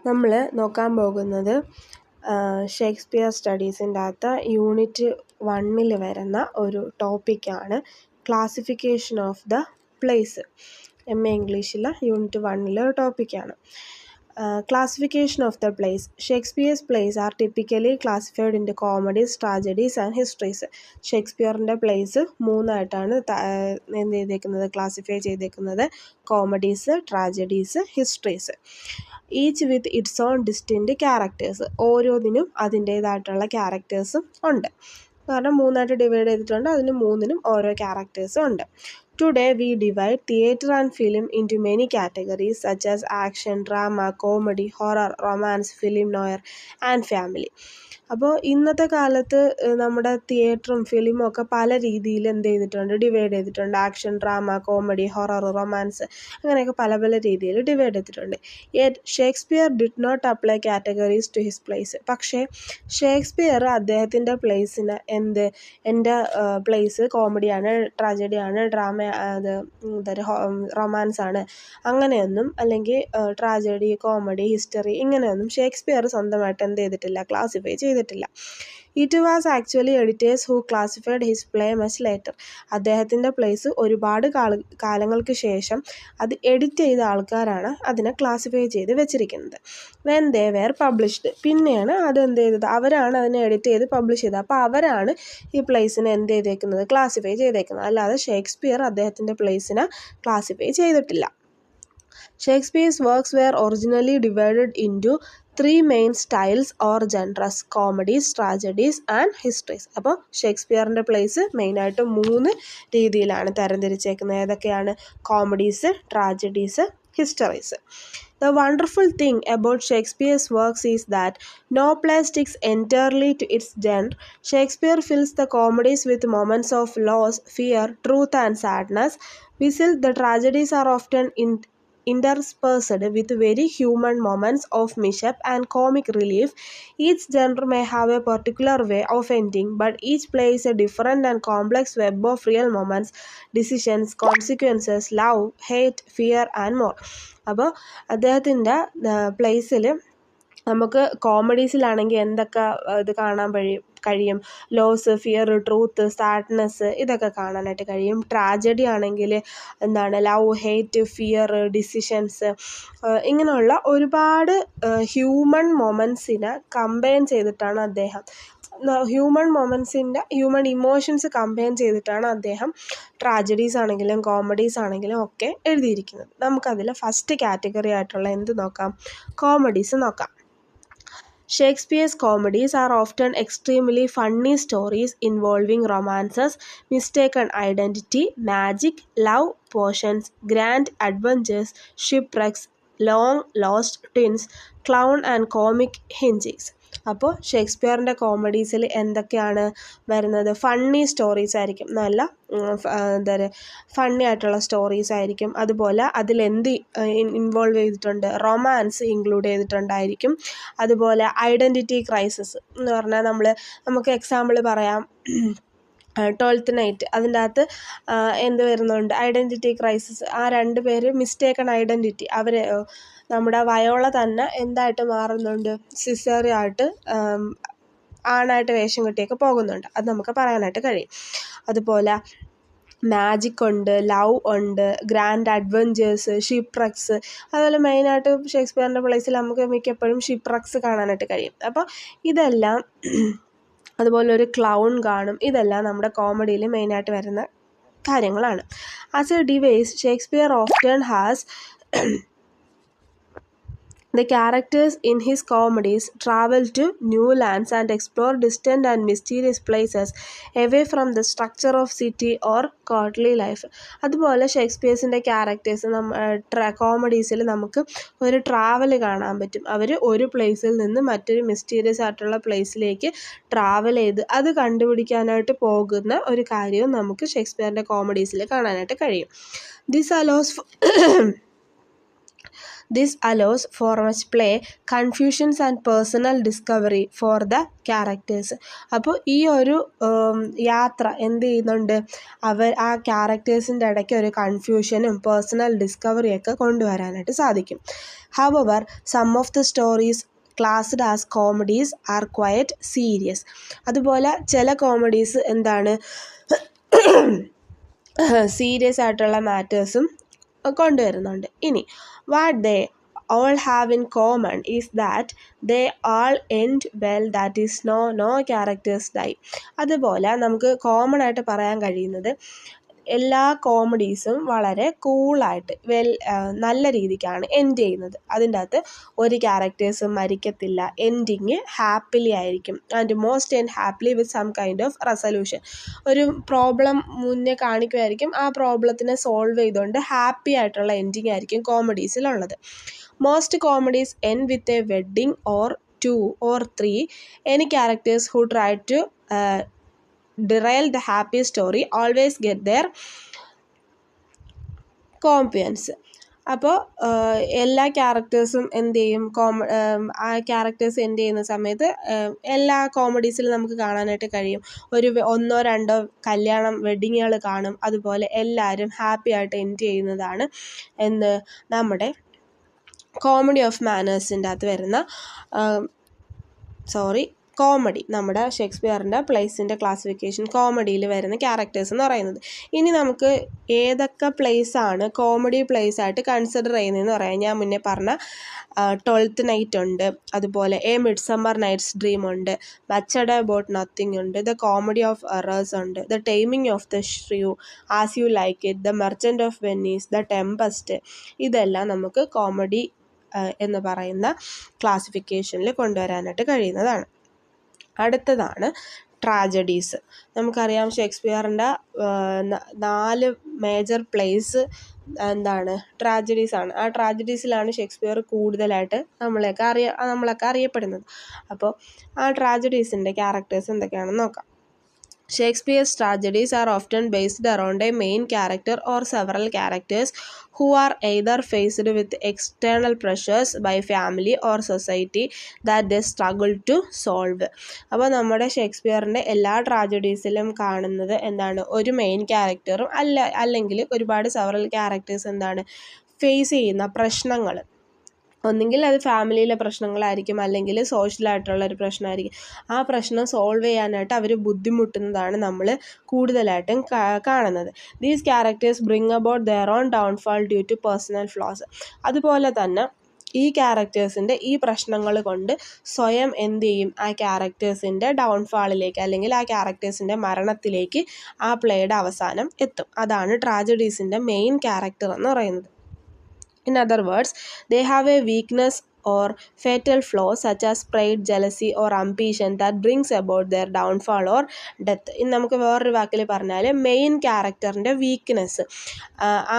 നമ്മൾ നോക്കാൻ പോകുന്നത് ഷേക്സ്പിയർ സ്റ്റഡീസിൻ്റെ അകത്ത് യൂണിറ്റ് 1 വരുന്ന ഒരു ടോപ്പിക്കാണ് classification of the place. MA ഇംഗ്ലീഷിൽ യൂണിറ്റ് 1 ഒരു ടോപ്പിക്കാണ്. Classification of the plays. Shakespeare's plays are typically classified into comedies, tragedies and histories. ഷേക്സ്പിയറിൻ്റെ പ്ലേസ് മൂന്നായിട്ടാണ് എന്ത് ചെയ്തേക്കുന്നത്, ക്ലാസിഫൈ ചെയ്തേക്കുന്നത്. Comedies, tragedies, histories. Each with its own distinct characters. ഓരോന്നിനും അതിൻ്റേതായിട്ടുള്ള ക്യാരക്ടേഴ്സും ഉണ്ട്. കാരണം മൂന്നായിട്ട് ഡിവൈഡ് ചെയ്തിട്ടുണ്ട്, അതിന് മൂന്നിനും ഓരോ ക്യാരക്ടേഴ്സും ഉണ്ട്. Today we divide theatre and film into many categories such as action, drama, comedy, horror, romance, film noir and family. അപ്പോൾ ഇന്നത്തെ കാലത്ത് നമ്മുടെ തിയേറ്ററും ഫിലിമും ഒക്കെ പല രീതിയിൽ എന്ത് ചെയ്തിട്ടുണ്ട്, ഡിവൈഡ് ചെയ്തിട്ടുണ്ട്. Action, drama, comedy, horror, romance, അങ്ങനെയൊക്കെ പല പല രീതിയിൽ ഡിവൈഡ് ചെയ്തിട്ടുണ്ട്. Yet Shakespeare did not apply categories to his plays. പക്ഷേ ഷേക്സ്പിയർ അദ്ദേഹത്തിൻ്റെ പ്ലേസിന് എൻ്റെ പ്ലേസ് കോമഡിയാണ്, ട്രാജഡിയാണ്, ഡ്രാമ റൊമാൻസ് ആണ്, അങ്ങനെയൊന്നും, അല്ലെങ്കിൽ ട്രാജഡി, കോമഡി, ഹിസ്റ്ററി, ഇങ്ങനെയൊന്നും ഷേക്സ്പിയർ സ്വന്തമായിട്ട് എന്ത് ചെയ്തിട്ടില്ല, ക്ലാസിഫൈ ചെയ്തിട്ടില്ല. It was actually editors who classified his play much later. അദ്ദേഹത്തിൻ്റെ പ്ലേസ് ഒരുപാട് കാലങ്ങൾക്ക് ശേഷം അത് എഡിറ്റ് ചെയ്ത ആൾക്കാരാണ് അതിനെ ക്ലാസിഫൈ ചെയ്ത് വെച്ചിരിക്കുന്നത്. വെൻ ദേ വെയർ പബ്ലിഷ്ഡ്, പിന്നെയാണ് അത് എന്ത് ചെയ്തത്, അവരാണ് അതിനെ എഡിറ്റ് ചെയ്ത് പബ്ലിഷ് ചെയ്തത്. അപ്പോൾ അവരാണ് ഈ പ്ലേസിനെ എന്ത് ചെയ്തേക്കുന്നത്, ക്ലാസിഫൈ ചെയ്തേക്കുന്നത്. അല്ലാതെ ഷേക്സ്പിയർ അദ്ദേഹത്തിൻ്റെ പ്ലേസിനെ ക്ലാസിഫൈ ചെയ്തിട്ടില്ല. Shakespeare's works were originally divided into 3 main styles or genres: comedies, tragedies and histories. അപ്പോൾ ഷേക്സ്പിയറിൻ്റെ പ്ലേസ് മെയിനായിട്ട് 3 രീതിയിലാണ് തരംതിരിച്ചേക്കുന്നത്. ഏതൊക്കെയാണ്? Comedies, tragedies, histories. The wonderful thing about Shakespeare's works is that no play sticks entirely to its genre. Shakespeare fills the comedies with moments of loss, fear, truth and sadness, while the tragedies are often interspersed with very human moments of mishap and comic relief. Each genre may have a particular way of ending, but each play is a different and complex web of real moments, decisions, consequences, love, hate, fear and more. അപ്പോൾ അദ്ദേഹത്തിൻ്റെ പ്ലേസിൽ നമുക്ക് കോമഡീസിലാണെങ്കിൽ എന്തൊക്കെ ഇത് കാണാൻ കഴിയും? Loss, fear, truth, sadness, ഇതൊക്കെ കാണാനായിട്ട് കഴിയും. ട്രാജഡി ആണെങ്കിൽ എന്താണ്? ലവ്, ഹേറ്റ്, ഫിയർ, ഡിസിഷൻസ്, ഇങ്ങനെയുള്ള ഒരുപാട് ഹ്യൂമൻ മൊമെൻറ്റ്സിനെ കമ്പൈൻ ചെയ്തിട്ടാണ് അദ്ദേഹം, ഹ്യൂമൻ ഇമോഷൻസ് കമ്പൈൻ ചെയ്തിട്ടാണ് അദ്ദേഹം ട്രാജഡീസ് ആണെങ്കിലും കോമഡീസ് ആണെങ്കിലും ഒക്കെ എഴുതിയിരിക്കുന്നത്. നമുക്കതിൽ ഫസ്റ്റ് കാറ്റഗറി ആയിട്ടുള്ള എന്ത് നോക്കാം? കോമഡീസ് നോക്കാം. Shakespeare's comedies are often extremely funny stories involving romances, mistaken identity, magic, love potions, grand adventures, shipwrecks, long lost twins, clown and comic hijinks. അപ്പോൾ ഷേക്സ്പിയറിൻ്റെ കോമഡീസിൽ എന്തൊക്കെയാണ് വരുന്നത്? ഫണ്ണി സ്റ്റോറീസ് ആയിരിക്കും, നല്ല എന്താ പറയുക, ഫണ്ണി ആയിട്ടുള്ള സ്റ്റോറീസ് ആയിരിക്കും. അതുപോലെ അതിലെന്ത് ഇൻവോൾവ് ചെയ്തിട്ടുണ്ട്? റൊമാൻസ് ഇൻക്ലൂഡ് ചെയ്തിട്ടുണ്ടായിരിക്കും. അതുപോലെ ഐഡൻറ്റിറ്റി ക്രൈസിസ് എന്ന് പറഞ്ഞാൽ നമുക്ക് എക്സാമ്പിൾ പറയാം, 12th നൈറ്റ്, അതിൻ്റെ അകത്ത് എന്ത് വരുന്നുണ്ട്? Identity crisis. ആ 2 പേര് മിസ്റ്റേക്കൺ ഐഡൻറ്റിറ്റി, അവർ നമ്മുടെ വയോള തന്നെ എന്തായിട്ട് മാറുന്നുണ്ട്? സിസേറിയായിട്ട്, ആണായിട്ട് വേഷം കെട്ടിയൊക്കെ പോകുന്നുണ്ട്. അത് നമുക്ക് പറയാനായിട്ട് കഴിയും. അതുപോലെ മാജിക് ഉണ്ട്, ലവ് ഉണ്ട്, ഗ്രാൻഡ് അഡ്വഞ്ചേഴ്സ്, ഷിപ്രക്സ്. അതുപോലെ മെയിനായിട്ട് ഷേക്സ്പിയറിൻ്റെ പ്ലേസിൽ നമുക്ക് മിക്കപ്പോഴും ഷിപ്രക്സ് കാണാനായിട്ട് കഴിയും. അപ്പോൾ ഇതെല്ലാം, അതുപോലെ ഒരു ക്ലൗൺ കാണും. ഇതെല്ലാം നമ്മുടെ കോമഡിയിൽ മെയിനായിട്ട് വരുന്ന കാര്യങ്ങളാണ്. As A device, Shakespeare often has the characters in his comedies travel to new lands and explore distant and mysterious places away from the structure of city or courtly life. അതുപോലെ ഷേക്സ്പിയർസിൻ്റെ characters കോമഡീസിൽ നമുക്ക് ഒരു travel കാണാൻ പറ്റും. അവർ ഒരു പ്ലേസിൽ നിന്ന് മറ്റൊരു mysterious ആയിട്ടുള്ള പ്ലേസിലേക്ക് ട്രാവൽ ചെയ്ത് അത് കണ്ടുപിടിക്കാനായിട്ട് പോകുന്ന ഒരു കാര്യവും നമുക്ക് ഷേക്സ്പിയറിൻ്റെ കോമഡീസിൽ കാണാനായിട്ട് കഴിയും. This allows for much play, confusions and personal discovery for the characters. അപ്പോൾ ഈ ഒരു യാത്ര എന്ത് ചെയ്യുന്നുണ്ട്, ആ ക്യാരക്ടേഴ്സിൻ്റെ ഇടയ്ക്ക് ഒരു കൺഫ്യൂഷനും പേഴ്സണൽ ഡിസ്കവറിയൊക്കെ കൊണ്ടുവരാനായിട്ട് സാധിക്കും. However, some of the stories classed as comedies are quite serious. അതുപോലെ ചില കോമഡീസ് എന്താണ് സീരിയസ് ആയിട്ടുള്ള മാറ്റേഴ്സും കൊണ്ടുവരുന്നുണ്ട്. ഇനി what they all have in common is that they all end well, that is no characters die. അതുപോലെ നമുക്ക് കോമൺ ആയിട്ട് പറയാൻ കഴിയുന്നത് എല്ലാ കോമഡീസും വളരെ കൂളായിട്ട് നല്ല രീതിക്കാണ് എൻഡ് ചെയ്യുന്നത്. അതിൻ്റെ അകത്ത് ഒരു ക്യാരക്ടേഴ്സും മരിക്കത്തില്ല, എൻഡിങ് ഹാപ്പിലി ആയിരിക്കും. And most end happily with some kind of resolution. ഒരു പ്രോബ്ലം മുന്നേ കാണിക്കുമായിരിക്കും, ആ പ്രോബ്ലത്തിനെ സോൾവ് ചെയ്തുകൊണ്ട് ഹാപ്പി ആയിട്ടുള്ള എൻഡിങ് ആയിരിക്കും കോമഡീസിലുള്ളത്. Most comedies end with a wedding or 2 or 3. Any characters who try to derail the happy story always get their comeuppance. അപ്പോൾ എല്ലാ ക്യാരക്ടേഴ്സും എന്ത് ചെയ്യും, ആ ക്യാരക്ടേഴ്സ് എൻഡ് ചെയ്യുന്ന സമയത്ത് എല്ലാ കോമഡീസിലും നമുക്ക് കാണാനായിട്ട് കഴിയും. ഒരു 1-2 കല്യാണം വെഡ്ഡിങ്ങുകൾ കാണും. അതുപോലെ എല്ലാവരും ഹാപ്പി ആയിട്ട് എൻഡ് ചെയ്യുന്നതാണ് നമ്മുടെ കോമഡി ഓഫ് മാനേഴ്സിൻ്റെ അകത്ത് വരുന്ന കോമഡി. നമ്മുടെ ഷേക്സ്പിയറിൻ്റെ പ്ലേസിൻ്റെ ക്ലാസിഫിക്കേഷൻ കോമഡിയിൽ വരുന്ന ക്യാരക്ടേഴ്സ് എന്ന് പറയുന്നത്. ഇനി നമുക്ക് ഏതൊക്കെ പ്ലേസാണ് കോമഡി പ്ലേസ് ആയിട്ട് കൺസിഡർ ചെയ്യുന്നതെന്ന് പറയാം. ഞാൻ മുന്നേ പറഞ്ഞ 12th നൈറ്റ് ഉണ്ട്, അതുപോലെ എ മിഡ്സമ്മർ നൈറ്റ്സ് ഡ്രീം ഉണ്ട്, മച്ച് അഡോ അബൌട്ട് നത്തിങ് ഉണ്ട്, ദ കോമഡി ഓഫ് എറേഴ്സ് ഉണ്ട്, the taming of the shrew, as you like it, the merchant of Venice, the tempest. ഇതെല്ലാം നമുക്ക് കോമഡി എന്ന് പറയുന്ന ക്ലാസിഫിക്കേഷനിൽ കൊണ്ടുവരാനായിട്ട് കഴിയുന്നതാണ്. അടുത്തതാണ് ട്രാജഡീസ്. നമുക്കറിയാം ഷേക്സ്പിയറിൻ്റെ 4 മേജർ പ്ലേസ് എന്താണ്, ട്രാജഡീസാണ്. ആ ട്രാജഡീസിലാണ് ഷേക്സ്പിയർ കൂടുതലായിട്ട് നമ്മളൊക്കെ അറിയപ്പെടുന്നത്. അപ്പോൾ ആ ട്രാജഡീസിൻ്റെ ക്യാരക്ടേഴ്സ് എന്തൊക്കെയാണെന്ന് നോക്കാം. Shakespeare's tragedies are often based around a main character or several characters who are either faced with external pressures by family or society that they struggle to solve. അപ്പോൾ നമ്മുടെ ഷേക്സ്പിയറിൻ്റെ എല്ലാ ട്രാജഡീസിലും കാണുന്നത് എന്താണ്, ഒരു മെയിൻ ക്യാരക്ടറും അല്ലെങ്കിൽ ഒരുപാട് സെവറൽ ക്യാരക്ടേഴ്സ് എന്താണ് face ചെയ്യുന്ന പ്രശ്നങ്ങൾ. ഒന്നുകിൽ അത് ഫാമിലിയിലെ പ്രശ്നങ്ങളായിരിക്കും, അല്ലെങ്കിൽ സോഷ്യലായിട്ടുള്ളൊരു പ്രശ്നമായിരിക്കും. ആ പ്രശ്നം സോൾവ് ചെയ്യാനായിട്ട് അവർ ബുദ്ധിമുട്ടുന്നതാണ് നമ്മൾ കൂടുതലായിട്ടും കാണുന്നത്. These characters bring about their own downfall due to personal flaws. അതുപോലെ തന്നെ ഈ ക്യാരക്ടേഴ്സിൻ്റെ ഈ പ്രശ്നങ്ങൾ കൊണ്ട് സ്വയം എന്ത് ചെയ്യും, ആ ക്യാരക്ടേഴ്സിൻ്റെ ഡൗൺഫാളിലേക്ക് അല്ലെങ്കിൽ ആ ക്യാരക്ടേഴ്സിൻ്റെ മരണത്തിലേക്ക് ആ പ്ലേയുടെ അവസാനം എത്തും. അതാണ് ട്രാജഡീസിൻ്റെ മെയിൻ ക്യാരക്ടർ എന്ന് പറയുന്നത്. In other words, they have a weakness or fatal flaw such as pride, jealousy or ambition that brings about their downfall or death. ഇനി നമുക്ക് വേറൊരു വാക്കിൽ പറഞ്ഞാൽ മെയിൻ ക്യാരക്ടറിൻ്റെ വീക്ക്നെസ്,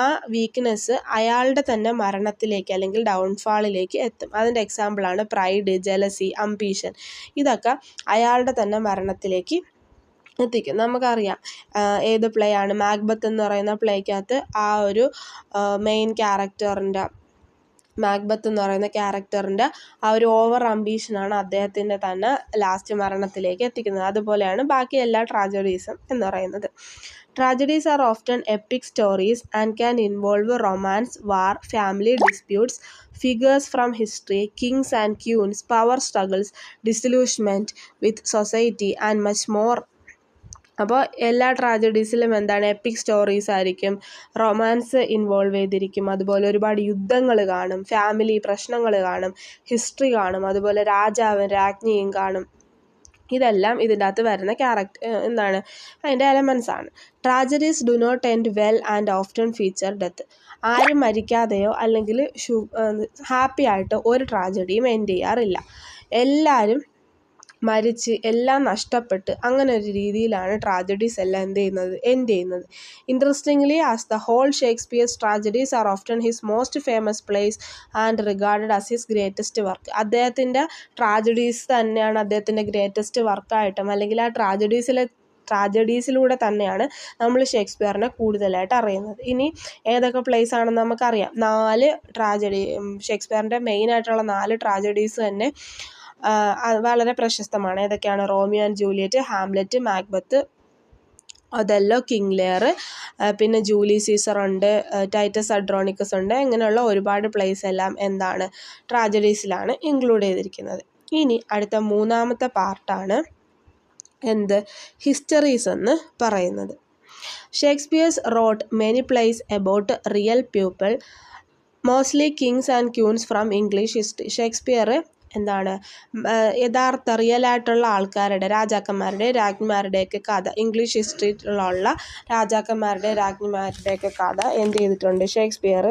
ആ വീക്ക്നെസ് അയാളുടെ തന്നെ മരണത്തിലേക്ക് അല്ലെങ്കിൽ ഡൗൺഫാളിലേക്ക് എത്തും. അതിൻ്റെ എക്സാമ്പിളാണ് പ്രൈഡ്, ജലസി, അംബീഷൻ. ഇതൊക്കെ അയാളുടെ തന്നെ മരണത്തിലേക്ക് എത്തിക്കും. നമുക്കറിയാം ഏത് പ്ലേ ആണ്, മാക്ബത്ത് എന്ന് പറയുന്ന പ്ലേക്കകത്ത് ആ ഒരു മെയിൻ ക്യാരക്ടറിൻ്റെ, മാക്ബത്ത് എന്ന് പറയുന്ന ക്യാരക്ടറിൻ്റെ ആ ഒരു ഓവർ അംബീഷനാണ് അദ്ദേഹത്തിൻ്റെ തന്നെ ലാസ്റ്റ് മരണത്തിലേക്ക് എത്തിക്കുന്നത്. അതുപോലെയാണ് ബാക്കി എല്ലാ ട്രാജഡീസും എന്ന് പറയുന്നത്. Tragedies are often epic stories and can involve romance, war, family disputes, figures from history, kings and queens, power struggles, disillusionment with society and much more. അപ്പോൾ എല്ലാ ട്രാജഡീസിലും എന്താണ്, എപ്പിക് സ്റ്റോറീസ് ആയിരിക്കും, റൊമാൻസ് ഇൻവോൾവ് ചെയ്തിരിക്കും, അതുപോലെ ഒരുപാട് യുദ്ധങ്ങൾ കാണും, ഫാമിലി പ്രശ്നങ്ങൾ കാണും, ഹിസ്റ്ററി കാണും, അതുപോലെ രാജാവും രാജ്ഞിയും കാണും. ഇതെല്ലാം ഇതിൻ്റെ അകത്ത് വരുന്ന എന്താണ്, അതിൻ്റെ എലമെൻസ് ആണ്. Tragedies do not end well and often feature death. ആരും മരിക്കാതെയോ അല്ലെങ്കിൽ ഹാപ്പി ആയിട്ട് ഒരു ട്രാജഡിയും എൻഡ് ചെയ്യാറില്ല. എല്ലാവരും മരിച്ച് എല്ലാം നഷ്ടപ്പെട്ട് അങ്ങനെ ഒരു രീതിയിലാണ് ട്രാജഡീസ് എല്ലാം എൻഡ് ചെയ്യുന്നത്. Interestingly, as the whole Shakespeare's tragedies are often his most famous plays and regarded as his greatest work. അദ്ദേഹത്തിൻ്റെ ട്രാജഡീസ് തന്നെയാണ് അദ്ദേഹത്തിൻ്റെ ഗ്രേറ്റസ്റ്റ് വർക്കായിട്ടും അല്ലെങ്കിൽ ആ ട്രാജഡീസിലെ ട്രാജഡീസിലൂടെ തന്നെയാണ് നമ്മൾ ഷേക്സ്പിയറിനെ കൂടുതലായിട്ട് അറിയുന്നത്. ഇനി ഏതൊക്കെ പ്ലേസ് ആണെന്ന് നമുക്കറിയാം. 4 ട്രാജഡി, ഷേക്സ്പിയറിൻ്റെ മെയിനായിട്ടുള്ള 4 ട്രാജഡീസ് തന്നെ വളരെ പ്രശസ്തമാണ്. ഏതൊക്കെയാണ്? Romeo and Juliet, Hamlet, Macbeth, Othello, King Lear, പിന്നെ ജൂലി സീസർ ഉണ്ട്, ടൈറ്റസ് അഡ്രോണിക്കസ് ഉണ്ട്. ഇങ്ങനെയുള്ള ഒരുപാട് പ്ലേസ് എല്ലാം എന്താണ്? ട്രാജഡീസിലാണ് ഇൻക്ലൂഡ് ചെയ്തിരിക്കുന്നത്. ഇനി അടുത്ത 3ാമത്തെ പാർട്ടാണ് എന്ത്? ഹിസ്റ്ററീസ് എന്ന് പറയുന്നത്. Shakespeare's wrote many plays about real people, mostly kings and queens from English history. Shakespeare എന്താണ്? യഥാർത്ഥ റിയലായിട്ടുള്ള ആൾക്കാരുടെ, രാജാക്കന്മാരുടെ, രാജ്ഞിമാരുടെയൊക്കെ കഥ, ഇംഗ്ലീഷ് ഹിസ്റ്ററിയിലുള്ള രാജാക്കന്മാരുടെ, രാജ്ഞിമാരുടെയൊക്കെ കഥ എന്ത് ചെയ്തിട്ടുണ്ട്? ഷേക്സ്പിയർ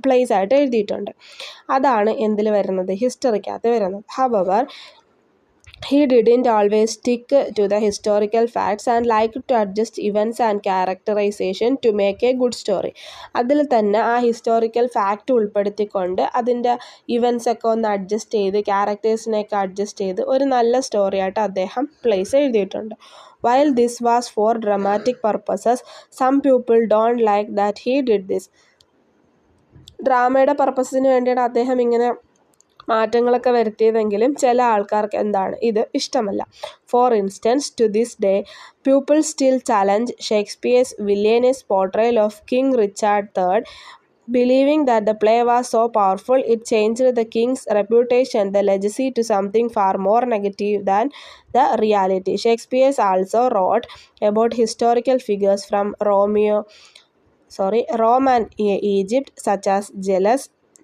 പ്ലേസ് ആയിട്ട് എഴുതിയിട്ടുണ്ട്. അതാണ് എന്തിൽ വരുന്നത്? ഹിസ്റ്ററിക്കകത്ത് വരുന്നത്. However he didn't always stick to the historical facts and liked to adjust events and characterization to make a good story. അതിൽ തന്നെ ആ ഹിസ്റ്റോറിക്കൽ ഫാക്റ്റ് ഉൾപ്പെടുത്തിക്കൊണ്ട് അതിൻ്റെ ഇവൻസ് ഒക്കെ ഒന്ന് അഡ്ജസ്റ്റ് ചെയ്ത്, ക്യാരക്ടേഴ്സിനെയൊക്കെ അഡ്ജസ്റ്റ് ചെയ്ത് ഒരു നല്ല സ്റ്റോറി ആയിട്ട് അദ്ദേഹം പ്ലേസ് എഴുതിയിട്ടുണ്ട്. While this was for dramatic purposes, some people don't like that he did this. ഡ്രാമയുടെ പർപ്പസിന് വേണ്ടിയാണ് അദ്ദേഹം ഇങ്ങനെ മാറ്റങ്ങളൊക്കെ വരുത്തിയതെങ്കിലും ചില ആൾക്കാർക്ക് എന്താണ്? ഇത് ഇഷ്ടമല്ല. For instance, to this day people still challenge Shakespeare's villainous portrayal of King Richard III, believing that the play was so powerful it changed the king's reputation, the legacy, to something far more negative than the reality. Shakespeare also wrote about historical figures from Rome and Egypt, such as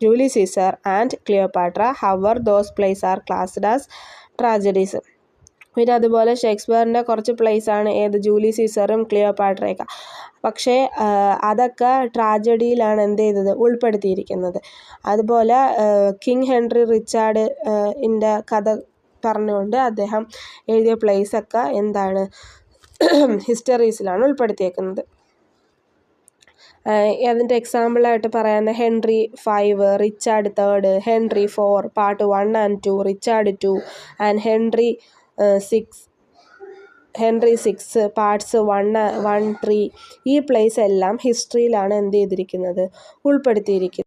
Julius Caesar and Cleopatra. However, those plays are classed as tragedies. പിന്നെ അതുപോലെ ഷേക്സ്പിയറിൻ്റെ കുറച്ച് പ്ലേസാണ് ഏത്? Julie സീസറും ക്ലിയോപാട്രയൊക്കെ. പക്ഷേ അതൊക്കെ ട്രാജഡിയിലാണ് എന്ത് ചെയ്തത്? ഉൾപ്പെടുത്തിയിരിക്കുന്നത്. അതുപോലെ കിങ് ഹെൻറി റിച്ചാർഡ് ഇൻ്റെ കഥ പറഞ്ഞുകൊണ്ട് അദ്ദേഹം എഴുതിയ പ്ലേസൊക്കെ എന്താണ്? ഹിസ്റ്ററീസിലാണ് ഉൾപ്പെടുത്തിയേക്കുന്നത്. അതിൻ്റെ എക്സാമ്പിളായിട്ട് പറയാവുന്ന Henry V, Richard III, Henry IV part 1 and 2, Richard II and Henry VI parts 1, 3. ഈ പ്ലേസ് എല്ലാം ഹിസ്റ്ററിയിലാണ് എന്ത് ചെയ്തിരിക്കുന്നത്? ഉൾപ്പെടുത്തിയിരിക്കുന്നത്.